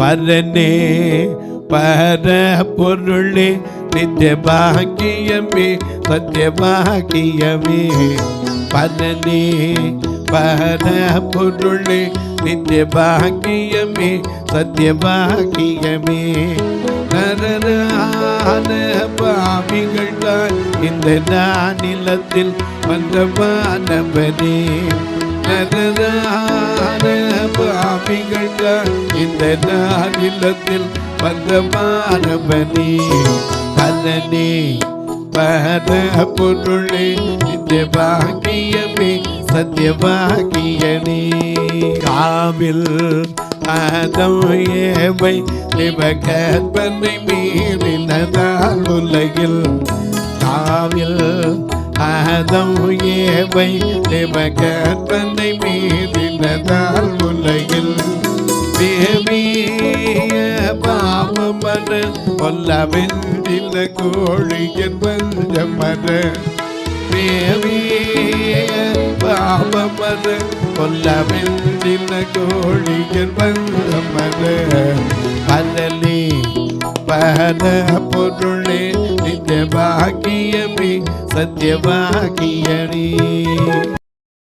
பரனே பர பொருளே நித்திய பாக்கியமே சத்திய பாக்கியமே பரனே பர பொருளே நித்திய பாக்கியமே சத்திய பாக்கியமே நரரான பாவிகள் தான் இந்த நானிலத்தில் வந்தவானவனே நரரான பாவிகள் தான் இந்த நானிலத்தில் வந்தவானவனே பரனே பர பொருளே நித்திய பாக்கியமே சத்திய பாக்கியனே காவில் ஆதம் ஏவை கற்பனை மீறினதால் உலகில் காவில் ஆதம் ஏவை கற்பனை மீறினதால் உலகில் தேவிய பாவமர கொல்லவென்றில கோழியின் பஞ்சமர தேவிய பாவமர கொல்லவென்றில கோழியின் பஞ்சமர பரனே பர பொருளே நித்திய பாக்கியமே சத்திய பாக்கியனே.